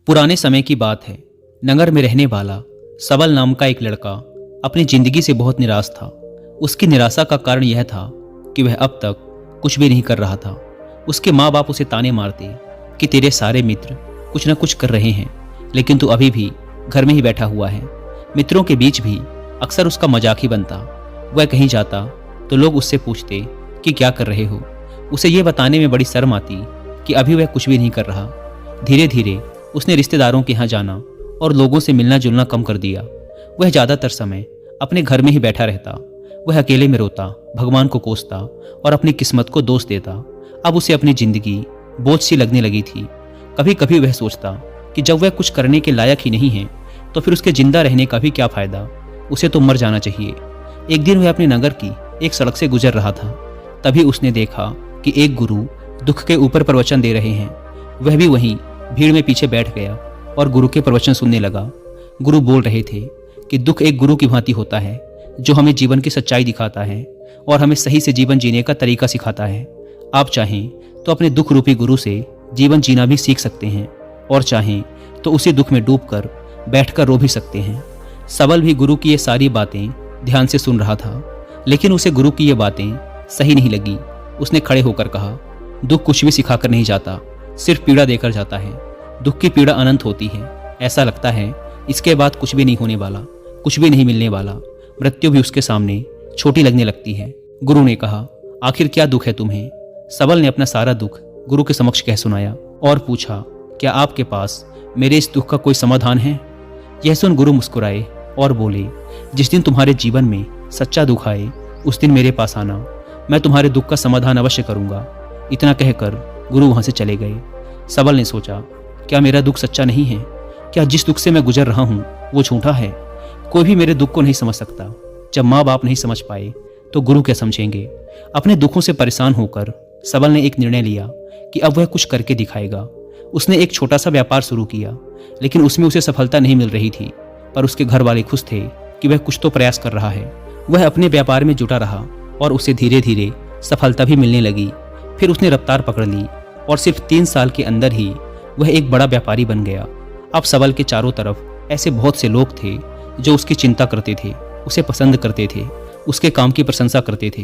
पुराने समय की बात है। नगर में रहने वाला सबल नाम का एक लड़का अपनी जिंदगी से बहुत निराश था। उसकी निराशा का कारण यह था कि वह अब तक कुछ भी नहीं कर रहा था। उसके माँ बाप उसे ताने मारते कि तेरे सारे मित्र कुछ न कुछ कर रहे हैं, लेकिन तू अभी भी घर में ही बैठा हुआ है। मित्रों के बीच भी अक्सर उसका मजाक ही बनता। वह कहीं जाता तो लोग उससे पूछते कि क्या कर रहे हो। उसे यह बताने में बड़ी शर्म आती कि अभी वह कुछ भी नहीं कर रहा। धीरे धीरे उसने रिश्तेदारों के यहाँ जाना और लोगों से मिलना जुलना कम कर दिया। वह ज़्यादातर समय अपने घर में ही बैठा रहता। वह अकेले में रोता, भगवान को कोसता और अपनी किस्मत को दोष देता। अब उसे अपनी जिंदगी बोझ सी लगने लगी थी। कभी कभी वह सोचता कि जब वह कुछ करने के लायक ही नहीं है तो फिर उसके जिंदा रहने का भी क्या फ़ायदा, उसे तो मर जाना चाहिए। एक दिन वह अपने नगर की एक सड़क से गुजर रहा था। तभी उसने देखा कि एक गुरु दुख के ऊपर प्रवचन दे रहे हैं। वह भी वहीं भीड़ में पीछे बैठ गया और गुरु के प्रवचन सुनने लगा। गुरु बोल रहे थे कि दुख एक गुरु की भांति होता है जो हमें जीवन की सच्चाई दिखाता है और हमें सही से जीवन जीने का तरीका सिखाता है। आप चाहें तो अपने दुख रूपी गुरु से जीवन जीना भी सीख सकते हैं और चाहें तो उसी दुख में डूबकर बैठकर रो भी सकते हैं। सबल भी गुरु की ये सारी बातें ध्यान से सुन रहा था, लेकिन उसे गुरु की ये बातें सही नहीं लगी। उसने खड़े होकर कहा, दुख कुछ भी सिखाकर नहीं जाता, सिर्फ पीड़ा देकर जाता है। दुख की पीड़ा अनंत होती है। ऐसा लगता है इसके बाद कुछ भी नहीं होने वाला, कुछ भी नहीं मिलने वाला। मृत्यु भी उसके सामने छोटी लगने लगती है। गुरु ने कहा, आखिर क्या दुख है तुम्हें? सबल ने अपना सारा दुख गुरु के समक्ष कह सुनाया और पूछा, क्या आपके पास मेरे इस दुख का कोई समाधान है? यह सुन गुरु मुस्कुराए और बोले, जिस दिन तुम्हारे जीवन में सच्चा दुख आए उस दिन मेरे पास आना, मैं तुम्हारे दुख का समाधान अवश्य करूंगा। इतना कहकर गुरु वहां से चले गए। सबल ने सोचा, क्या मेरा दुख सच्चा नहीं है? क्या जिस दुख से मैं गुजर रहा हूं वो झूठा है? कोई भी मेरे दुख को नहीं समझ सकता। जब माँ बाप नहीं समझ पाए तो गुरु क्या समझेंगे? अपने दुखों से परेशान होकर सबल ने एक निर्णय लिया कि अब वह कुछ करके दिखाएगा। उसने एक छोटा सा व्यापार शुरू किया, लेकिन उसमें उसे सफलता नहीं मिल रही थी। पर उसके घर वाले खुश थे कि वह कुछ तो प्रयास कर रहा है। वह अपने व्यापार में जुटा रहा और उसे धीरे धीरे सफलता भी मिलने लगी। फिर उसने रफ्तार पकड़ ली और सिर्फ 3 साल के अंदर ही वह एक बड़ा व्यापारी बन गया। अब सबल के चारों तरफ ऐसे बहुत से लोग थे जो उसकी चिंता करते थे, उसे पसंद करते थे, उसके काम की प्रशंसा करते थे।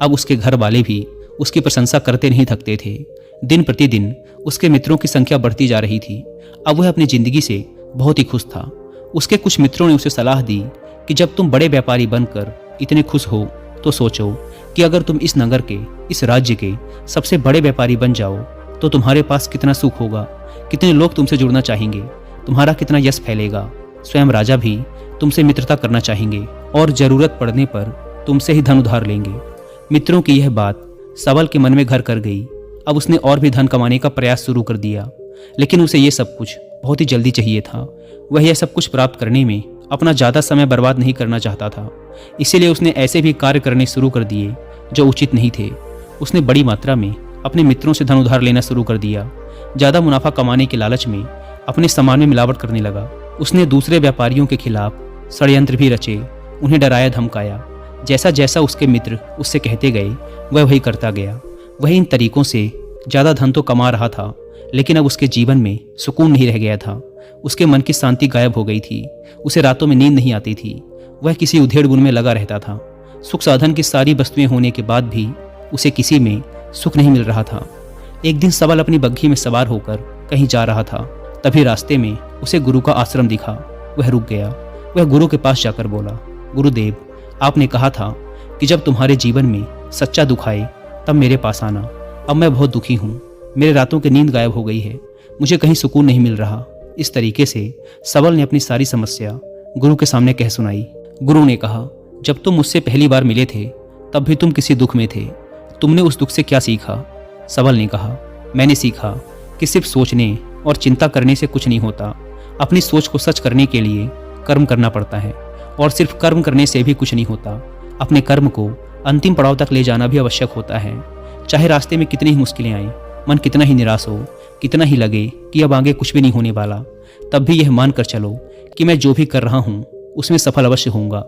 अब उसके घर वाले भी उसकी प्रशंसा करते नहीं थकते थे। दिन प्रतिदिन उसके मित्रों की संख्या बढ़ती जा रही थी। अब वह अपनी जिंदगी से बहुत ही खुश था। उसके कुछ मित्रों ने उसे सलाह दी कि जब तुम बड़े व्यापारी बनकर इतने खुश हो तो सोचो कि अगर तुम इस नगर के, इस राज्य के सबसे बड़े व्यापारी बन जाओ तो तुम्हारे पास कितना सुख होगा, कितने लोग तुमसे जुड़ना चाहेंगे, तुम्हारा कितना यश फैलेगा। स्वयं राजा भी तुमसे मित्रता करना चाहेंगे और जरूरत पड़ने पर तुमसे ही धन उधार लेंगे। मित्रों की यह बात सबल के मन में घर कर गई। अब उसने और भी धन कमाने का प्रयास शुरू कर दिया, लेकिन उसे यह सब कुछ बहुत ही जल्दी चाहिए था। वह यह सब कुछ प्राप्त करने में अपना ज़्यादा समय बर्बाद नहीं करना चाहता था। इसीलिए उसने ऐसे भी कार्य करने शुरू कर दिए जो उचित नहीं थे। उसने बड़ी मात्रा में अपने मित्रों से धन उधार लेना शुरू कर दिया। ज़्यादा मुनाफा कमाने के लालच में अपने सामान में मिलावट करने लगा। उसने दूसरे व्यापारियों के खिलाफ षड्यंत्र भी रचे, उन्हें डराया धमकाया। जैसा जैसा उसके मित्र उससे कहते गए वह वही करता गया। वह इन तरीकों से ज़्यादा धन तो कमा रहा था, लेकिन अब उसके जीवन में सुकून नहीं रह गया था। उसके मन की शांति गायब हो गई थी। उसे रातों में नींद नहीं आती थी। वह किसी उधेड़ बुन में लगा रहता था। सुख साधन की सारी वस्तुएं होने के बाद भी उसे किसी में सुख नहीं मिल रहा था। एक दिन सबल अपनी बग्घी में सवार होकर कहीं जा रहा था। तभी रास्ते में उसे गुरु का आश्रम दिखा। वह रुक गया। वह गुरु के पास जाकर बोला, गुरुदेव, आपने कहा था कि जब तुम्हारे जीवन में सच्चा दुख आए तब मेरे पास आना। अब मैं बहुत दुखी हूँ। मेरे रातों की नींद गायब हो गई है। मुझे कहीं सुकून नहीं मिल रहा। इस तरीके से सबल ने अपनी सारी समस्या गुरु के सामने कह सुनाई। गुरु ने कहा, जब तुम मुझसे पहली बार मिले थे तब भी तुम किसी दुख में थे। तुमने उस दुख से क्या सीखा? सबल ने कहा, मैंने सीखा कि सिर्फ सोचने और चिंता करने से कुछ नहीं होता। अपनी सोच को सच करने के लिए कर्म करना पड़ता है, और सिर्फ कर्म करने से भी कुछ नहीं होता। अपने कर्म को अंतिम पड़ाव तक ले जाना भी आवश्यक होता है। चाहे रास्ते में कितनी ही मुश्किलें आएं, मन कितना ही निराश हो, कितना ही लगे कि अब आगे कुछ भी नहीं होने वाला, तब भी यह मानकर चलो कि मैं जो भी कर रहा हूँ उसमें सफल अवश्य होऊंगा।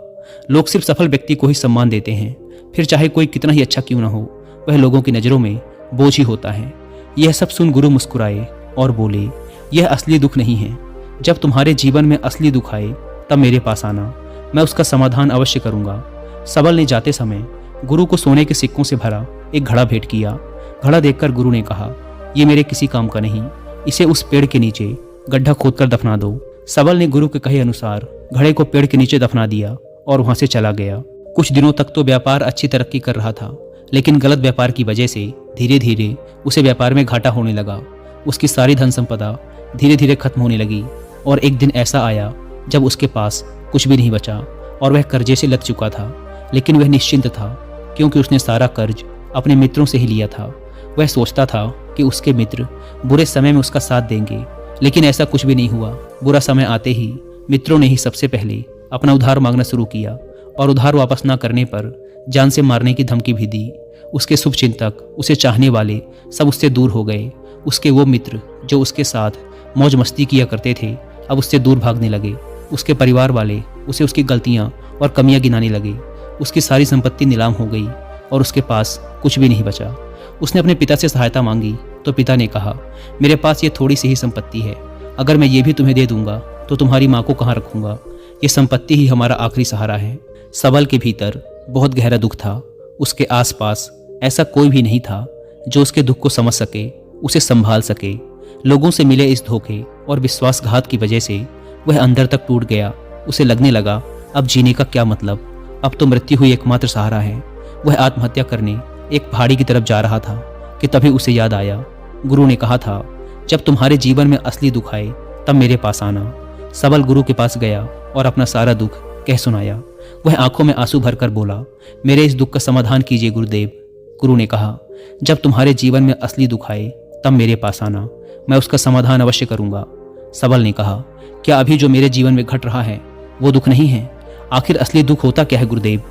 लोग सिर्फ सफल व्यक्ति को ही सम्मान देते हैं, फिर चाहे कोई कितना ही अच्छा क्यों ना हो, वह लोगों की नज़रों में बोझ ही होता है। यह सब सुन गुरु मुस्कुराए और बोले, यह असली दुख नहीं है। जब तुम्हारे जीवन में असली दुख आए तब मेरे पास आना, मैं उसका समाधान अवश्य करूंगा। सबल ने जाते समय गुरु को सोने के सिक्कों से भरा एक घड़ा भेंट किया। घड़ा देखकर गुरु ने कहा, ये मेरे किसी काम का नहीं, इसे उस पेड़ के नीचे गड्ढा खोदकर दफना दो। सबल ने गुरु के कहे अनुसार घड़े को पेड़ के नीचे दफना दिया और वहां से चला गया। कुछ दिनों तक तो व्यापार अच्छी तरक्की कर रहा था, लेकिन गलत व्यापार की वजह से धीरे धीरे उसे व्यापार में घाटा होने लगा। उसकी सारी धन संपदा धीरे धीरे खत्म होने लगी और एक दिन ऐसा आया जब उसके पास कुछ भी नहीं बचा और वह कर्जे से लग चुका था। लेकिन वह निश्चिंत था क्योंकि उसने सारा कर्ज अपने मित्रों से ही लिया था। वह सोचता था कि उसके मित्र बुरे समय में उसका साथ देंगे, लेकिन ऐसा कुछ भी नहीं हुआ। बुरा समय आते ही मित्रों ने ही सबसे पहले अपना उधार मांगना शुरू किया और उधार वापस ना करने पर जान से मारने की धमकी भी दी। उसके शुभचिंतक, उसे चाहने वाले सब उससे दूर हो गए। उसके वो मित्र जो उसके साथ मौज मस्ती किया करते थे अब उससे दूर भागने लगे। उसके परिवार वाले उसे उसकी गलतियां और कमियां गिनाने लगे। उसकी सारी संपत्ति नीलाम हो गई और उसके पास कुछ भी नहीं बचा। उसने अपने पिता से सहायता मांगी तो पिता ने कहा, मेरे पास ये थोड़ी सी ही संपत्ति है, अगर मैं ये भी तुम्हें दे दूंगा तो तुम्हारी माँ को कहाँ रखूंगा। ये संपत्ति ही हमारा आखिरी सहारा है। सबल के भीतर बहुत गहरा दुख था। उसके आसपास ऐसा कोई भी नहीं था जो उसके दुख को समझ सके, उसे संभाल सके। लोगों से मिले इस धोखे और विश्वासघात की वजह से वह अंदर तक टूट गया। उसे लगने लगा, अब जीने का क्या मतलब, अब तो मृत्यु ही एकमात्र सहारा है। वह आत्महत्या करने एक पहाड़ी की तरफ जा रहा था कि तभी उसे याद आया, गुरु ने कहा था, जब तुम्हारे जीवन में असली दुख आए तब मेरे पास आना। सबल गुरु के पास गया और अपना सारा दुख कह सुनाया। वह आंखों में आंसू भरकर बोला, मेरे इस दुख का समाधान कीजिए गुरुदेव। गुरु ने कहा, जब तुम्हारे जीवन में असली दुख आए तब मेरे पास आना, मैं उसका समाधान अवश्य करूंगा। सबल ने कहा, क्या अभी जो मेरे जीवन में घट रहा है वो दुख नहीं है? आखिर असली दुख होता क्या है गुरुदेव?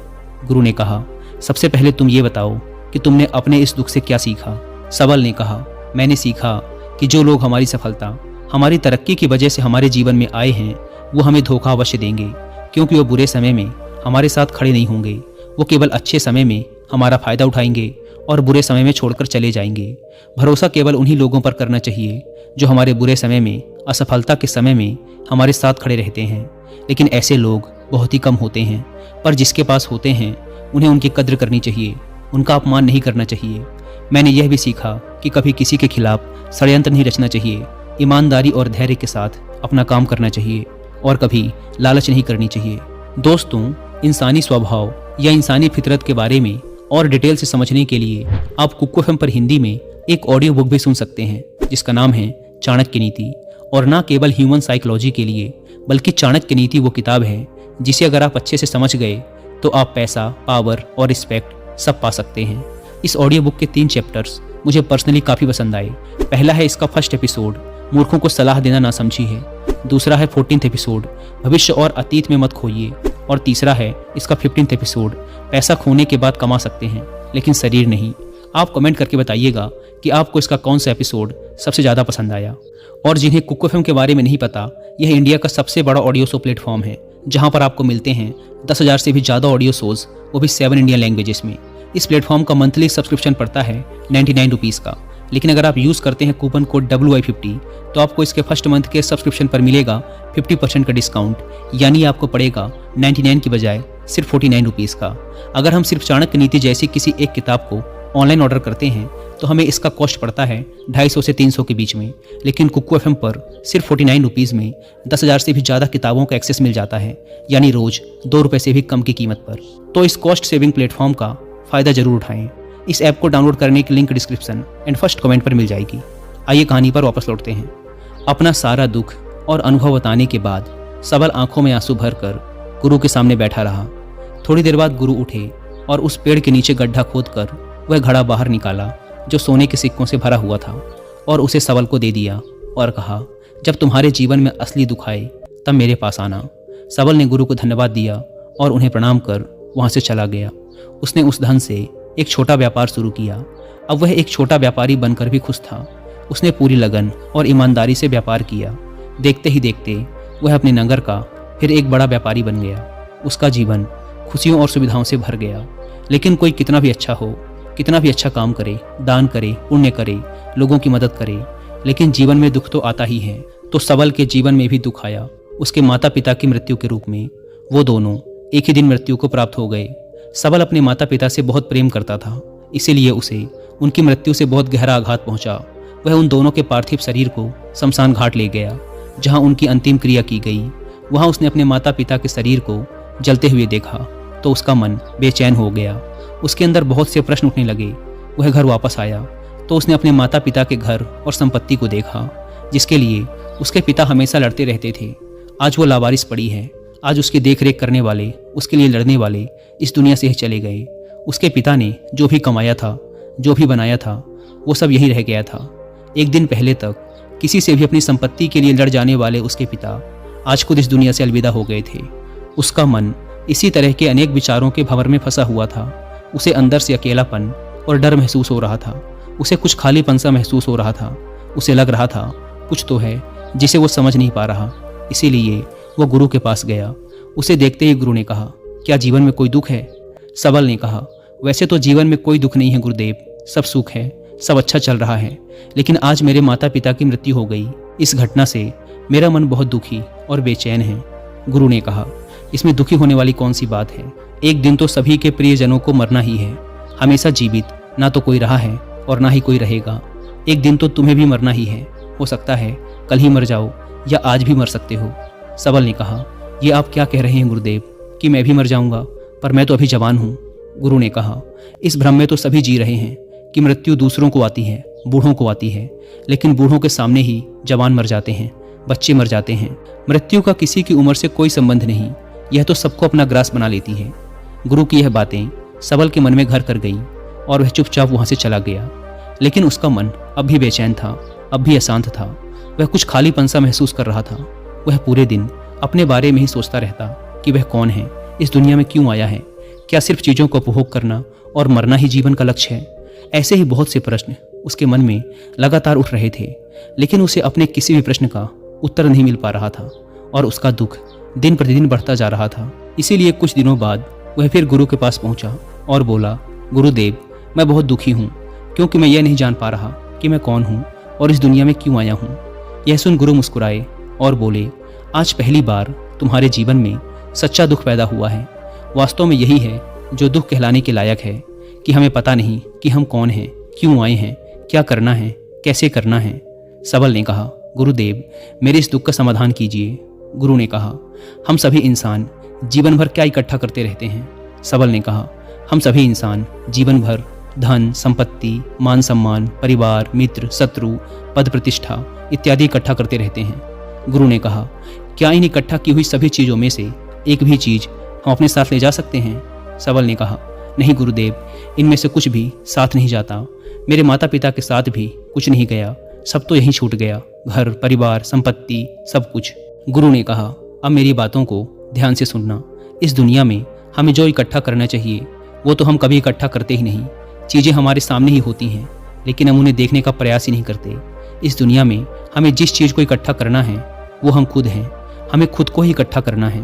गुरु ने कहा, सबसे पहले तुम ये बताओ कि तुमने अपने इस दुख से क्या सीखा। सबल ने कहा, मैंने सीखा कि जो लोग हमारी सफलता, हमारी तरक्की की वजह से हमारे जीवन में आए हैं वो हमें धोखा अवश्य देंगे, क्योंकि वो बुरे समय में हमारे साथ खड़े नहीं होंगे। वो केवल अच्छे समय में हमारा फायदा उठाएंगे और बुरे समय में छोड़कर चले जाएंगे। भरोसा केवल उन्हीं लोगों पर करना चाहिए जो हमारे बुरे समय में, असफलता के समय में हमारे साथ खड़े रहते हैं। लेकिन ऐसे लोग बहुत ही कम होते हैं, पर जिसके पास होते हैं उन्हें उनकी कद्र करनी चाहिए, उनका अपमान नहीं करना चाहिए। मैंने यह भी सीखा कि कभी किसी के खिलाफ षड्यंत्र नहीं रचना चाहिए, ईमानदारी और धैर्य के साथ अपना काम करना चाहिए और कभी लालच नहीं करनी चाहिए। दोस्तों, इंसानी स्वभाव या इंसानी फितरत के बारे में और डिटेल से समझने के लिए आप कुक्कू एफएम पर हिंदी में एक ऑडियो बुक भी सुन सकते हैं जिसका नाम है चाणक्य नीति। और ना केवल ह्यूमन साइकोलॉजी के लिए बल्कि चाणक्य नीति वो किताब है जिसे अगर आप अच्छे से समझ गए तो आप पैसा, पावर और रिस्पेक्ट सब पा सकते हैं। इस ऑडियो बुक के 3 चैप्टर्स मुझे पर्सनली काफ़ी पसंद आए। पहला है इसका फर्स्ट एपिसोड, मूर्खों को सलाह देना ना समझी है। दूसरा है 14th एपिसोड, भविष्य और अतीत में मत खोइए। और तीसरा है इसका 15th एपिसोड, पैसा खोने के बाद कमा सकते हैं लेकिन शरीर नहीं। आप कमेंट करके बताइएगा कि आपको इसका कौन सा एपिसोड सबसे ज़्यादा पसंद आया। और जिन्हें कुक्कू एफएम के बारे में नहीं पता, यह इंडिया का सबसे बड़ा ऑडियो शो प्लेटफॉर्म है जहां पर आपको मिलते हैं 10,000 से भी ज़्यादा ऑडियो शोज, वो भी 7 इंडियन लैंग्वेजेस में। इस प्लेटफॉर्म का मंथली सब्सक्रिप्शन पड़ता है 99 रुपीज़ का, लेकिन अगर आप यूज़ करते हैं कूपन कोड WI50 तो आपको इसके फर्स्ट मंथ के सब्सक्रिप्शन पर मिलेगा 50% का डिस्काउंट, यानी आपको पड़ेगा 99 की बजाय सिर्फ 49 रुपीज़ का। अगर हम सिर्फ चाणक्य नीति जैसी किसी एक किताब को ऑनलाइन ऑर्डर करते हैं तो हमें इसका कॉस्ट पड़ता है 250 से 300 के बीच में, लेकिन कुक्कू एफएम पर सिर्फ 49 रुपीज़ में 10,000 से भी ज़्यादा किताबों का एक्सेस मिल जाता है, यानी रोज़ 2 रुपये से भी कम की कीमत पर। तो इस कॉस्ट सेविंग प्लेटफॉर्म का फ़ायदा ज़रूर उठाएं। इस ऐप को डाउनलोड करने की link description and first comment पर मिल जाएगी। आइए कहानी पर वापस लौटते हैं। अपना सारा दुख और अनुभव बताने के बाद सबल आंखों में आंसू भरकर गुरु के सामने बैठा रहा। थोड़ी देर बाद गुरु उठे और उस पेड़ के नीचे गड्ढा खोदकर वह घड़ा बाहर निकाला जो सोने के सिक्कों से भरा हुआ था और उसे सबल को दे दिया और कहा, जब तुम्हारे जीवन में असली दुख आए तब मेरे पास आना। सबल ने गुरु को धन्यवाद दिया और उन्हें प्रणाम कर वहाँ से चला गया। उसने उस धन से एक छोटा व्यापार शुरू किया। अब वह एक छोटा व्यापारी बनकर भी खुश था। उसने पूरी लगन और ईमानदारी से व्यापार किया। देखते ही देखते वह अपने नगर का फिर एक बड़ा व्यापारी बन गया। उसका जीवन खुशियों और सुविधाओं से भर गया। लेकिन कोई कितना भी अच्छा हो, कितना भी अच्छा काम करे, दान करे, पुण्य करे, लोगों की मदद करे, लेकिन जीवन में दुख तो आता ही है। तो सबल के जीवन में भी दुख आया। उसके माता पिता की मृत्यु के रूप में। वो दोनों एक ही दिन मृत्यु को प्राप्त हो गए। सबल अपने माता पिता से बहुत प्रेम करता था, इसीलिए उसे उनकी मृत्यु से बहुत गहरा आघात पहुंचा। वह उन दोनों के पार्थिव शरीर को शमशान घाट ले गया, जहां उनकी अंतिम क्रिया की गई। वहां उसने अपने माता पिता के शरीर को जलते हुए देखा तो उसका मन बेचैन हो गया। उसके अंदर बहुत से प्रश्न उठने लगे। वह घर वापस आया तो उसने अपने माता पिता के घर और संपत्ति को देखा, जिसके लिए उसके पिता हमेशा लड़ते रहते थे। आज वो लावारिस पड़ी है। आज उसकी देखरेख करने वाले, उसके लिए लड़ने वाले इस दुनिया से ही चले गए। उसके पिता ने जो भी कमाया था, जो भी बनाया था, वो सब यहीं रह गया था। एक दिन पहले तक किसी से भी अपनी संपत्ति के लिए लड़ जाने वाले उसके पिता आज खुद इस दुनिया से अलविदा हो गए थे। उसका मन इसी तरह के अनेक विचारों के भंवर में फंसा हुआ था। उसे अंदर से अकेलापन और डर महसूस हो रहा था। उसे कुछ खालीपन सा महसूस हो रहा था। उसे लग रहा था कुछ तो है जिसे वो समझ नहीं पा रहा। इसीलिए वो गुरु के पास गया। उसे देखते ही गुरु ने कहा, क्या जीवन में कोई दुख है? सबल ने कहा, वैसे तो जीवन में कोई दुख नहीं है गुरुदेव, सब सुख है, सब अच्छा चल रहा है। लेकिन आज मेरे माता पिता की मृत्यु हो गई। इस घटना से मेरा मन बहुत दुखी और बेचैन है। गुरु ने कहा, इसमें दुखी होने वाली कौन सी बात है? एक दिन तो सभी के प्रियजनों को मरना ही है। हमेशा जीवित ना तो कोई रहा है और ना ही कोई रहेगा। एक दिन तो तुम्हें भी मरना ही है। हो सकता है कल ही मर जाओ या आज भी मर सकते हो। सबल ने कहा, ये आप क्या कह रहे हैं गुरुदेव कि मैं भी मर जाऊंगा? पर मैं तो अभी जवान हूँ। गुरु ने कहा, इस भ्रम में तो सभी जी रहे हैं कि मृत्यु दूसरों को आती है, बूढ़ों को आती है। लेकिन बूढ़ों के सामने ही जवान मर जाते हैं, बच्चे मर जाते हैं। मृत्यु का किसी की उम्र से कोई संबंध नहीं। यह तो सबको अपना ग्रास बना लेती है। गुरु की यह बातें सबल के मन में घर कर गई और वह चुपचाप वहां से चला गया। लेकिन उसका मन अब भी बेचैन था, अब भी अशांत था। वह कुछ खालीपन सा महसूस कर रहा था। वह पूरे दिन अपने बारे में ही सोचता रहता कि वह कौन है, इस दुनिया में क्यों आया है, क्या सिर्फ चीज़ों को उपभोग करना और मरना ही जीवन का लक्ष्य है? ऐसे ही बहुत से प्रश्न उसके मन में लगातार उठ रहे थे, लेकिन उसे अपने किसी भी प्रश्न का उत्तर नहीं मिल पा रहा था और उसका दुख दिन प्रतिदिन बढ़ता जा रहा था। इसीलिए कुछ दिनों बाद वह फिर गुरु के पास पहुंचा और बोला, गुरुदेव, मैं बहुत दुखी हूँ क्योंकि मैं यह नहीं जान पा रहा कि मैं कौन हूँ और इस दुनिया में क्यों आया हूँ। यह सुन गुरु मुस्कुराए और बोले, आज पहली बार तुम्हारे जीवन में सच्चा दुख पैदा हुआ है। वास्तव में यही है जो दुख कहलाने के लायक है कि हमें पता नहीं कि हम कौन हैं, क्यों आए हैं, क्या करना है, कैसे करना है। सबल ने कहा, गुरुदेव, मेरे इस दुख का समाधान कीजिए। गुरु ने कहा, हम सभी इंसान जीवन भर क्या इकट्ठा करते रहते हैं? सबल ने कहा, हम सभी इंसान जीवन भर धन, संपत्ति, मान सम्मान, परिवार, मित्र, शत्रु, पद प्रतिष्ठा इत्यादि इकट्ठा करते रहते हैं। गुरु ने कहा, क्या इन इकट्ठा की हुई सभी चीज़ों में से एक भी चीज़ हम अपने साथ ले जा सकते हैं? सबल ने कहा, नहीं गुरुदेव, इनमें से कुछ भी साथ नहीं जाता। मेरे माता पिता के साथ भी कुछ नहीं गया, सब तो यहीं छूट गया, घर, परिवार, संपत्ति, सब कुछ। गुरु ने कहा, अब मेरी बातों को ध्यान से सुनना। इस दुनिया में हमें जो इकट्ठा करना चाहिए वो तो हम कभी इकट्ठा करते ही नहीं। चीज़ें हमारे सामने ही होती हैं, लेकिन हम उन्हें देखने का प्रयास ही नहीं करते। इस दुनिया में हमें जिस चीज़ को इकट्ठा करना है वो हम खुद हैं। हमें खुद को ही इकट्ठा करना है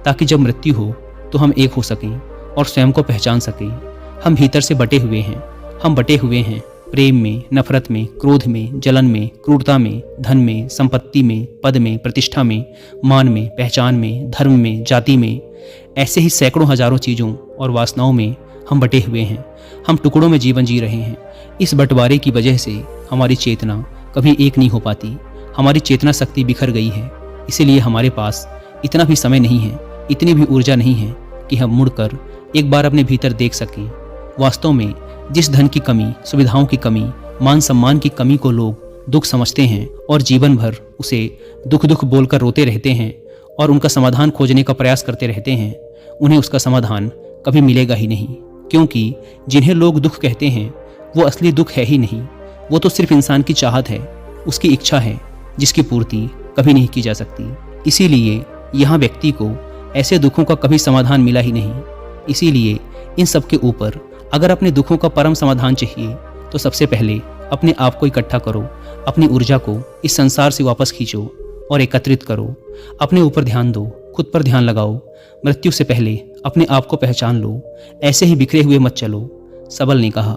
ताकि जब मृत्यु हो तो हम एक हो सकें और स्वयं को पहचान सकें। हम भीतर से बटे हुए हैं। हम बटे हुए हैं प्रेम में, नफरत में, क्रोध में, जलन में, क्रूरता में, धन में, संपत्ति में, पद में, प्रतिष्ठा में, मान में, पहचान में, धर्म में, जाति में। ऐसे ही सैकड़ों हजारों चीज़ों और वासनाओं में हम बटे हुए हैं। हम टुकड़ों में जीवन जी रहे हैं। इस बंटवारे की वजह से हमारी चेतना कभी एक नहीं हो पाती। हमारी चेतना शक्ति बिखर गई है। इसीलिए हमारे पास इतना भी समय नहीं है, इतनी भी ऊर्जा नहीं है कि हम मुड़कर एक बार अपने भीतर देख सकें। वास्तव में जिस धन की कमी, सुविधाओं की कमी, मान सम्मान की कमी को लोग दुख समझते हैं और जीवन भर उसे दुख दुख बोलकर रोते रहते हैं और उनका समाधान खोजने का प्रयास करते रहते हैं, उन्हें उसका समाधान कभी मिलेगा ही नहीं। क्योंकि जिन्हें लोग दुख कहते हैं वो असली दुख है ही नहीं। वो तो सिर्फ इंसान की चाहत है, उसकी इच्छा है, जिसकी पूर्ति कभी नहीं की जा सकती। इसीलिए यहाँ व्यक्ति को ऐसे दुखों का कभी समाधान मिला ही नहीं। इसीलिए इन सब के ऊपर अगर अपने दुखों का परम समाधान चाहिए तो सबसे पहले अपने आप को इकट्ठा करो, अपनी ऊर्जा को इस संसार से वापस खींचो और एकत्रित करो। अपने ऊपर ध्यान दो, खुद पर ध्यान लगाओ। मृत्यु से पहले अपने आप को पहचान लो। ऐसे ही बिखरे हुए मत चलो। सबल ने कहा,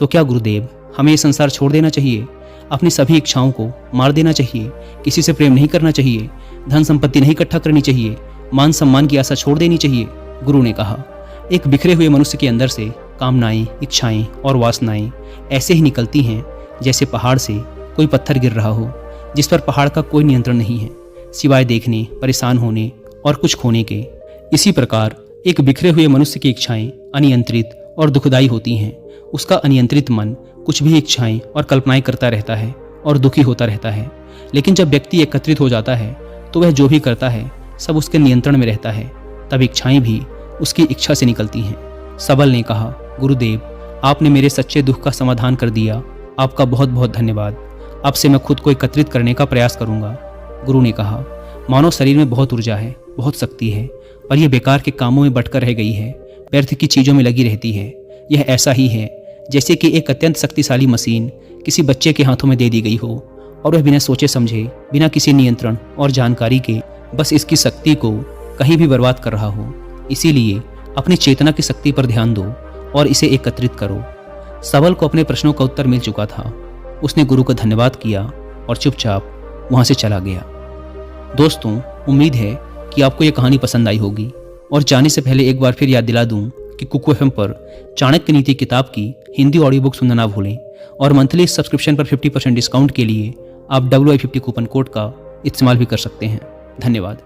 तो क्या गुरुदेव, हमें ये संसार छोड़ देना चाहिए? अपनी सभी इच्छाओं को मार देना चाहिए, किसी से प्रेम नहीं करना चाहिए, धन संपत्ति नहीं इकट्ठा करनी चाहिए, मान सम्मान की आशा छोड़ देनी चाहिए। गुरु ने कहा, एक बिखरे हुए मनुष्य के अंदर से कामनाएं, इच्छाएं और वासनाएं ऐसे ही निकलती हैं जैसे पहाड़ से कोई पत्थर गिर रहा हो, जिस पर पहाड़ का कोई नियंत्रण नहीं है सिवाय देखने, परेशान होने और कुछ खोने के। इसी प्रकार एक बिखरे हुए मनुष्य की इच्छाएं अनियंत्रित और दुखदायी होती हैं। उसका अनियंत्रित मन कुछ भी इच्छाएं और कल्पनाएं करता रहता है और दुखी होता रहता है। लेकिन जब व्यक्ति एकत्रित हो जाता है तो वह जो भी करता है सब उसके नियंत्रण में रहता है। तब इच्छाएं भी उसकी इच्छा से निकलती हैं। सबल ने कहा, गुरुदेव, आपने मेरे सच्चे दुख का समाधान कर दिया। आपका बहुत बहुत धन्यवाद। अब से मैं खुद को एकत्रित करने का प्रयास करूंगा। गुरु ने कहा, मानव शरीर में बहुत ऊर्जा है, बहुत शक्ति है, पर यह बेकार के कामों में भटकर रह गई है, व्यर्थ की चीज़ों में लगी रहती है। यह ऐसा ही है जैसे कि एक अत्यंत शक्तिशाली मशीन किसी बच्चे के हाथों में दे दी गई हो और वह बिना सोचे समझे, बिना किसी नियंत्रण और जानकारी के बस इसकी शक्ति को कहीं भी बर्बाद कर रहा हो। इसीलिए अपनी चेतना की शक्ति पर ध्यान दो और इसे एकत्रित करो। सबल को अपने प्रश्नों का उत्तर मिल चुका था। उसने गुरु का धन्यवाद किया और चुपचाप वहाँ से चला गया। दोस्तों, उम्मीद है कि आपको यह कहानी पसंद आई होगी। और जाने से पहले एक बार फिर याद दिला दूं कि कुकू FM पर चाणक्य नीति किताब की हिंदी ऑडियो बुक सुनना ना भूलें। और मंथली सब्सक्रिप्शन पर 50% डिस्काउंट के लिए आप WI50 कूपन कोड का इस्तेमाल भी कर सकते हैं। धन्यवाद।